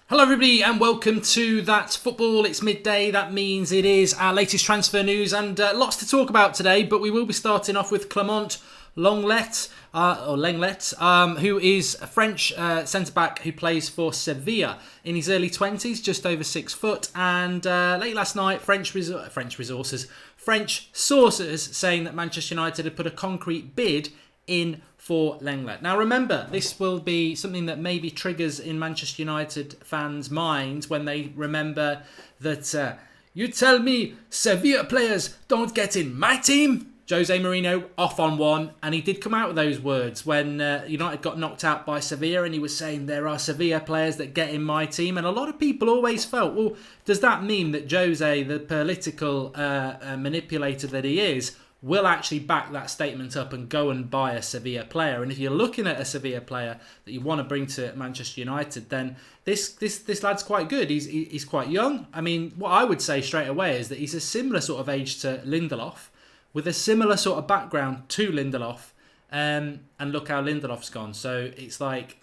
Hello everybody and welcome to That's Football. It's midday, that means it is our latest transfer news and lots to talk about today, but we will be starting off with Clement Lenglet, who is a French centre-back who plays for Sevilla in his early 20s, just over 6 foot, and late last night French sources saying that Manchester United had put a concrete bid in for Lenglet. Now remember, this will be something that maybe triggers in Manchester United fans' minds when they remember that you tell me Sevilla players don't get in my team? Jose Mourinho off on one, and he did come out with those words when United got knocked out by Sevilla, and he was saying there are Sevilla players that get in my team, and a lot of people always felt, well, does that mean that Jose, the political manipulator that he is, will actually back that statement up and go and buy a Sevilla player? And if you're looking at a Sevilla player that you want to bring to Manchester United, then this lad's quite good. He's quite young. I mean, what I would say straight away is that he's a similar sort of age to Lindelof, with a similar sort of background to Lindelof, and look how Lindelof's gone. So it's like,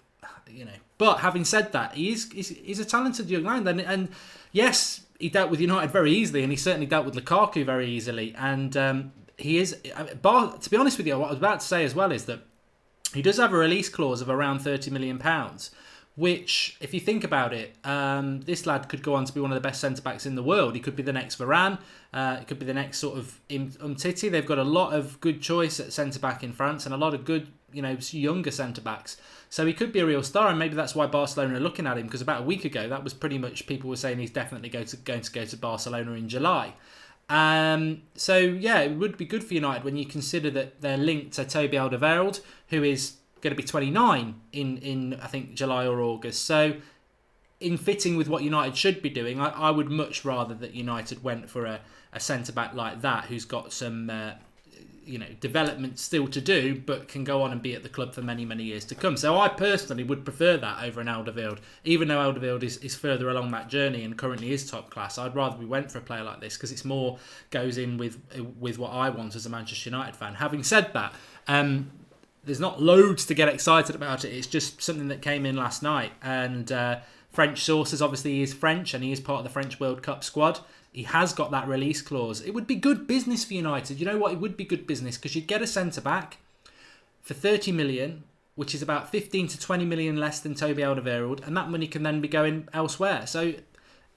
But having said that, he's a talented young man, and yes, he dealt with United very easily, and he certainly dealt with Lukaku very easily, and he is. To be honest with you, what I was about to say as well is that he does have a release clause of around £30 million, which, if you think about it, this lad could go on to be one of the best centre-backs in the world. He could be the next Varane. It could be the next sort of Umtiti. They've got a lot of good choice at centre-back in France and a lot of good, younger centre-backs. So he could be a real star, and maybe that's why Barcelona are looking at him, because about a week ago, that was pretty much, people were saying he's definitely going to go to Barcelona in July. So yeah, it would be good for United when you consider that they're linked to Toby Alderweireld, who is going to be 29 in I think July or August. So in fitting with what United should be doing, I would much rather that United went for a centre-back like that, who's got some development still to do, but can go on and be at the club for many, many years to come. So I personally would prefer that over an Alderweireld. Even though Alderweireld is further along that journey and currently is top class, I'd rather we went for a player like this, because it's more goes in with what I want as a Manchester United fan. Having said that, there's not loads to get excited about it. It's just something that came in last night, and French sources, obviously he is French and he is part of the French World Cup squad. He has got that release clause. It would be good business for United. You know what? It would be good business, because you'd get a centre-back for 30 million, which is about 15 to 20 million less than Toby Alderweireld, and that money can then be going elsewhere. So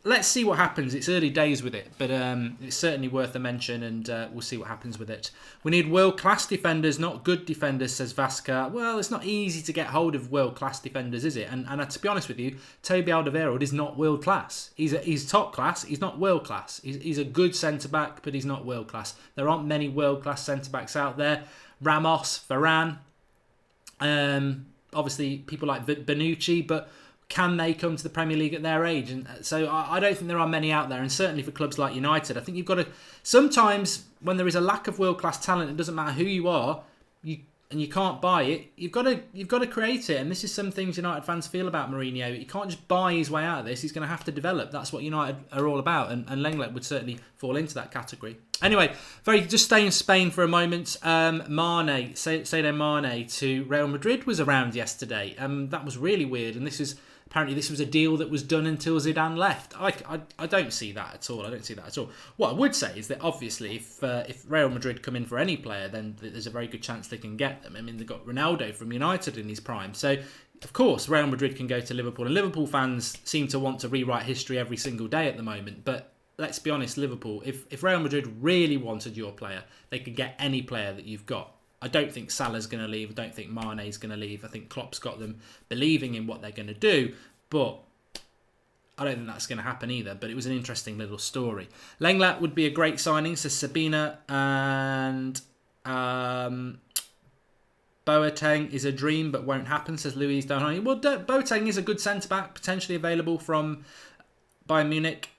let's see what happens. It's early days with it, but it's certainly worth a mention, and we'll see what happens with it. We need world-class defenders, not good defenders, says Vasca. Well, it's not easy to get hold of world-class defenders, is it? And to be honest with you, Toby Alderweireld is not world-class. He's top class. He's not world-class. He's a good centre-back, but he's not world-class. There aren't many world-class centre-backs out there. Ramos, Varane, obviously people like Bonucci, but can they come to the Premier League at their age? And so I don't think there are many out there, and certainly for clubs like United, I think you've got to, sometimes when there is a lack of world-class talent, it doesn't matter who you are, and you can't buy it, you've got to create it. And this is some things United fans feel about Mourinho. He can't just buy his way out of this. He's going to have to develop. That's what United are all about, and Lenglet would certainly fall into that category. Anyway, just stay in Spain for a moment. Saido Mane to Real Madrid was around yesterday. That was really weird, and apparently this was a deal that was done until Zidane left. I don't see that at all. What I would say is that obviously if Real Madrid come in for any player, then there's a very good chance they can get them. I mean, they've got Ronaldo from United in his prime. So, of course, Real Madrid can go to Liverpool. And Liverpool fans seem to want to rewrite history every single day at the moment. But let's be honest, Liverpool, if Real Madrid really wanted your player, they could get any player that you've got. I don't think Salah's going to leave. I don't think Mane's going to leave. I think Klopp's got them believing in what they're going to do. But I don't think that's going to happen either. But it was an interesting little story. Lenglet would be a great signing, says Sabina. And Boateng is a dream but won't happen, says Louise Downey. Well, Boateng is a good centre-back, potentially available from Bayern Munich.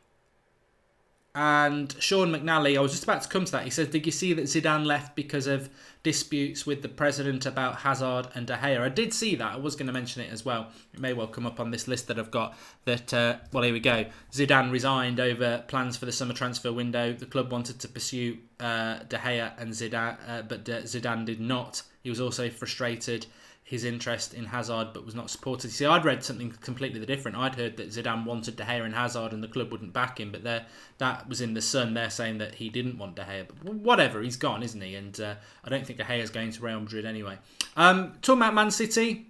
And Sean McNally, I was just about to come to that. He says, did you see that Zidane left because of disputes with the president about Hazard and De Gea? I did see that. I was going to mention it as well. It may well come up on this list that I've got. That well, here we go. Zidane resigned over plans for the summer transfer window. The club wanted to pursue De Gea and Zidane, but Zidane did not. He was also frustrated his interest in Hazard but was not supported. See, I'd read something completely different. I'd heard that Zidane wanted De Gea and Hazard and the club wouldn't back him, but that was in the Sun. They're saying that he didn't want De Gea. But whatever, he's gone, isn't he? And I don't think De Gea is going to Real Madrid anyway. Talking about Man City,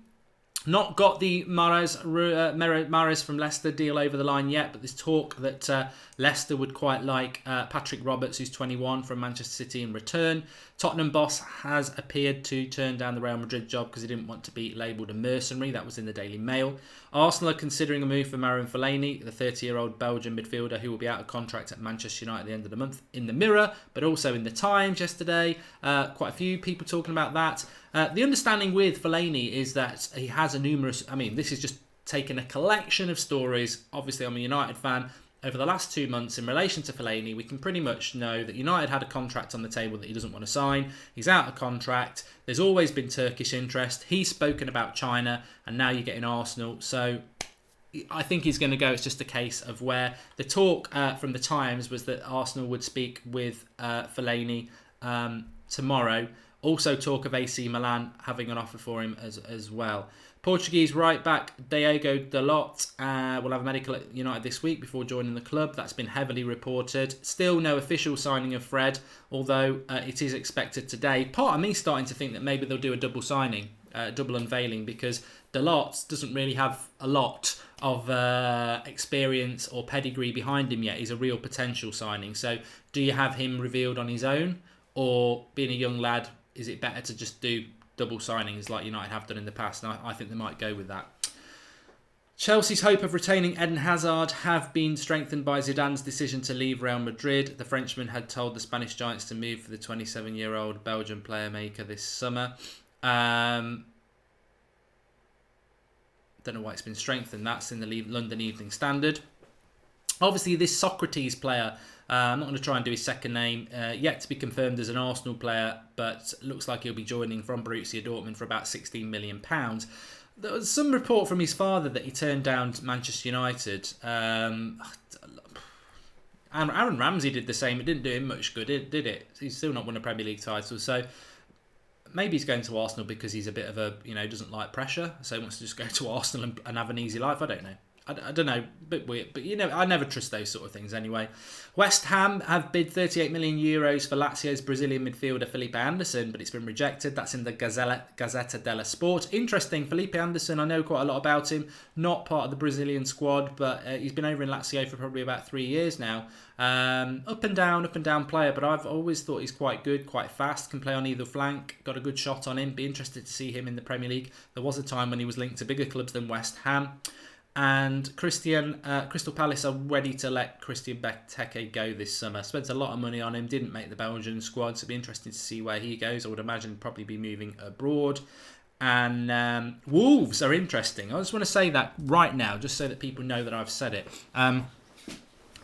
not got the Mahrez from Leicester deal over the line yet, but there's talk that Leicester would quite like Patrick Roberts, who's 21, from Manchester City in return. Tottenham boss has appeared to turn down the Real Madrid job because he didn't want to be labelled a mercenary. That was in the Daily Mail. Arsenal are considering a move for Marouane Fellaini, the 30-year-old Belgian midfielder who will be out of contract at Manchester United at the end of the month. In the Mirror, but also in the Times yesterday. Quite a few people talking about that. The understanding with Fellaini is that he has a numerous... I mean, this is just taking a collection of stories. Obviously, I'm a United fan. Over the last 2 months, in relation to Fellaini, we can pretty much know that United had a contract on the table that he doesn't want to sign. He's out of contract. There's always been Turkish interest. He's spoken about China, and now you're getting Arsenal. So I think he's going to go. It's just a case of where the talk from the Times was that Arsenal would speak with Fellaini tomorrow. Also talk of AC Milan having an offer for him as well. Portuguese right back Diogo Dalot will have a medical at United this week before joining the club. That's been heavily reported. Still no official signing of Fred, although it is expected today. Part of me starting to think that maybe they'll do a double signing, double unveiling, because Dalot doesn't really have a lot of experience or pedigree behind him yet. He's a real potential signing. So do you have him revealed on his own, or being a young lad, is it better to just do double signings like United have done in the past? And I think they might go with that. Chelsea's hope of retaining Eden Hazard have been strengthened by Zidane's decision to leave Real Madrid. The Frenchman had told the Spanish Giants to move for the 27-year-old Belgian player maker this summer. Don't know why it's been strengthened. That's in the London Evening Standard. Obviously, this Socrates player, I'm not going to try and do his second name, yet to be confirmed as an Arsenal player, but looks like he'll be joining from Borussia Dortmund for about £16 million. There was some report from his father that he turned down Manchester United. Aaron Ramsey did the same. It didn't do him much good, did it? He's still not won a Premier League title, so maybe he's going to Arsenal because he's a bit of a, doesn't like pressure, so he wants to just go to Arsenal and have an easy life. I don't know. I don't know, a bit weird, but I never trust those sort of things anyway. West Ham have bid €38 million for Lazio's Brazilian midfielder Felipe Anderson, but it's been rejected. That's in the Gazzetta dello Sport. Interesting, Felipe Anderson, I know quite a lot about him, not part of the Brazilian squad, but he's been over in Lazio for probably about 3 years now. Up and down player, but I've always thought he's quite good, quite fast, can play on either flank, got a good shot on him. Be interested to see him in the Premier League. There was a time when he was linked to bigger clubs than West Ham. And Crystal Palace are ready to let Christian Benteke go this summer. Spent a lot of money on him, didn't make the Belgian squad, so it'll be interesting to see where he goes. I would imagine probably be moving abroad. And Wolves are interesting. I just want to say that right now, just so that people know that I've said it.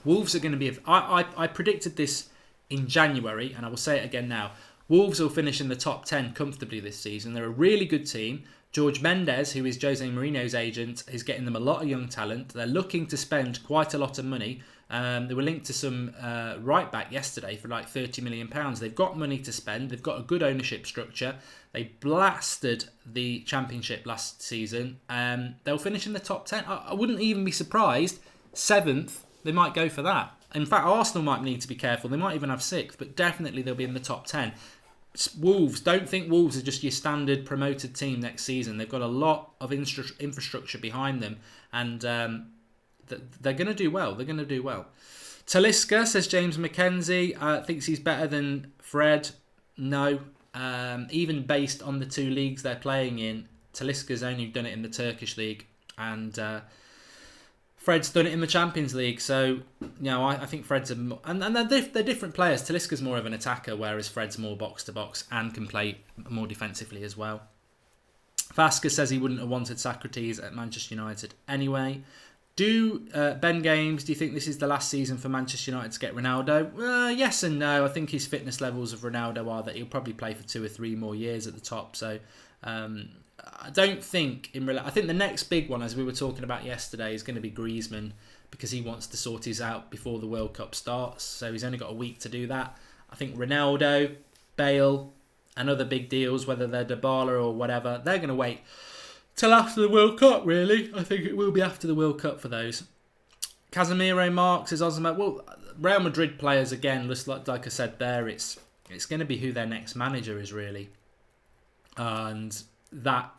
Wolves are going to be... I predicted this in January, and I will say it again now. Wolves will finish in the top 10 comfortably this season. They're a really good team. George Mendes, who is Jose Mourinho's agent, is getting them a lot of young talent. They're looking to spend quite a lot of money. They were linked to some right back yesterday for like £30 million. They've got money to spend. They've got a good ownership structure. They blasted the Championship last season. They'll finish in the top 10. I wouldn't even be surprised. 7th, they might go for that. In fact, Arsenal might need to be careful. They might even have 6th, but definitely they'll be in the top 10. Wolves, don't think Wolves are just your standard promoted team next season. They've got a lot of infrastructure behind them, and they're going to do well. They're going to do well. Talisca, says James McKenzie, thinks he's better than Fred. No. Even based on the 2 leagues they're playing in, Talisca's only done it in the Turkish league, and Fred's done it in the Champions League. So, I think Fred's and they're different players. Talisca's more of an attacker, whereas Fred's more box to box and can play more defensively as well. Vasquez says he wouldn't have wanted Socrates at Manchester United anyway. Ben Games, do you think this is the last season for Manchester United to get Ronaldo? Yes and no. I think his fitness levels of Ronaldo are that he'll probably play for 2 or 3 more years at the top. So I don't think I think the next big one, as we were talking about yesterday, is going to be Griezmann, because he wants to sort his out before the World Cup starts. So he's only got a week to do that. I think Ronaldo, Bale, and other big deals, whether they're Dybala or whatever, they're going to wait till after the World Cup, really. I think it will be after the World Cup for those. Casemiro marks is Osman. Well, Real Madrid players, again, just like I said there, it's going to be who their next manager is, really. And that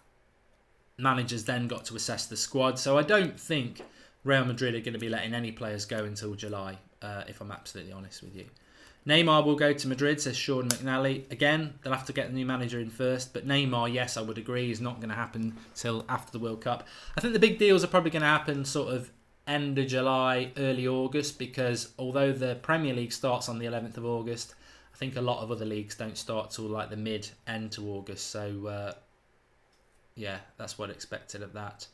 manager's then got to assess the squad. So I don't think Real Madrid are going to be letting any players go until July, if I'm absolutely honest with you. Neymar will go to Madrid, says Sean McNally. Again, they'll have to get the new manager in first. But Neymar, yes, I would agree, is not going to happen till after the World Cup. I think the big deals are probably going to happen sort of end of July, early August, because although the Premier League starts on the 11th of August, I think a lot of other leagues don't start till like the mid-end to August. So, yeah, that's what I expected of that.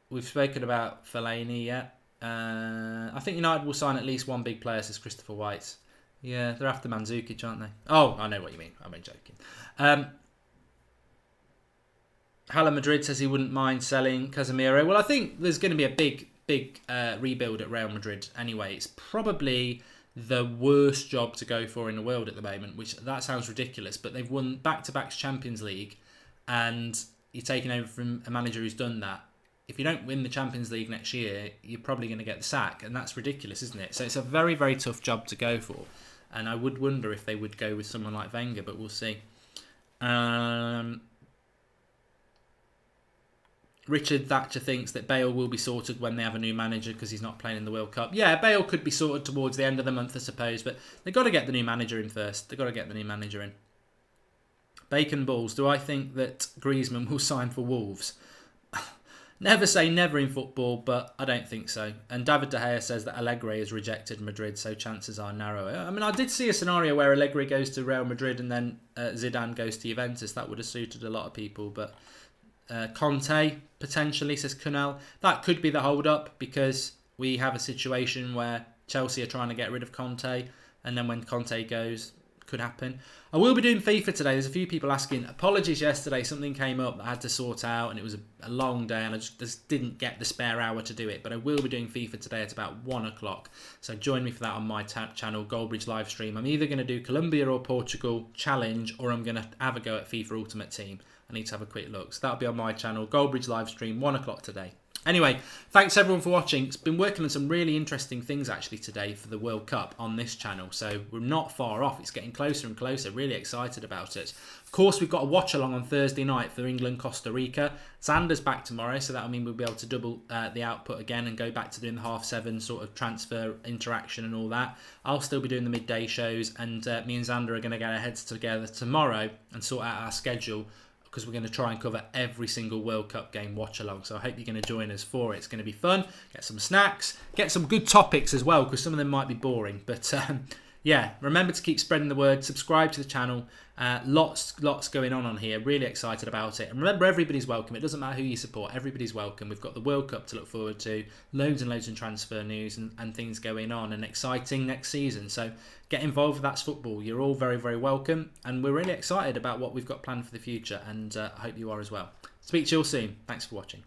We've spoken about Fellaini, yeah. I think United will sign at least one big player, says Christopher White. Yeah, they're after Mandzukic, aren't they? Oh, I know what you mean. I'm only joking. Hala Madrid says he wouldn't mind selling Casemiro. Well, I think there's going to be a big rebuild at Real Madrid anyway. It's probably the worst job to go for in the world at the moment, which that sounds ridiculous, but they've won back-to-back Champions League, and you're taking over from a manager who's done that. If you don't win the Champions League next year, you're probably going to get the sack, and that's ridiculous, isn't it? So it's a very, very tough job to go for, and I would wonder if they would go with someone like Wenger, but we'll see. Richard Thatcher thinks that Bale will be sorted when they have a new manager because he's not playing in the World Cup. Yeah, Bale could be sorted towards the end of the month, I suppose, but they've got to get the new manager in first. They've got to get the new manager in. Bacon Balls, do I think that Griezmann will sign for Wolves? Never say never in football, but I don't think so. And David De Gea says that Allegri has rejected Madrid, so chances are narrow. I mean, I did see a scenario where Allegri goes to Real Madrid and then Zidane goes to Juventus. That would have suited a lot of people, but Conte, potentially, says Kunal. That could be the hold-up because we have a situation where Chelsea are trying to get rid of Conte, and then when Conte goes, could happen. I will be doing FIFA today. There's a few people asking. Apologies yesterday, something came up that I had to sort out, and it was a long day, and I just didn't get the spare hour to do it. But I will be doing FIFA today at about 1 o'clock. So join me for that on my channel, Goldbridge Livestream. I'm either going to do Colombia or Portugal challenge, or I'm going to have a go at FIFA Ultimate Team. I need to have a quick look. So that'll be on my channel, Goldbridge Livestream, 1 o'clock today. Anyway, thanks everyone for watching. It's been working on some really interesting things actually today for the World Cup on this channel. So we're not far off. It's getting closer and closer. Really excited about it. Of course, we've got a watch along on Thursday night for England, Costa Rica. Xander's back tomorrow, so that'll mean we'll be able to double the output again and go back to doing the 7:30 sort of transfer interaction and all that. I'll still be doing the midday shows, and me and Xander are going to get our heads together tomorrow and sort out our schedule, because we're going to try and cover every single World Cup game watch along. So I hope you're going to join us for it. It's going to be fun. Get some snacks. Get some good topics as well, because some of them might be boring. But yeah, remember to keep spreading the word. Subscribe to the channel. Lots going on here. Really excited about it. And remember, everybody's welcome. It doesn't matter who you support. Everybody's welcome. We've got the World Cup to look forward to. Loads and loads of transfer news and things going on. And exciting next season. So get involved with That's Football. You're all very, very welcome. And we're really excited about what we've got planned for the future. And I hope you are as well. Speak to you all soon. Thanks for watching.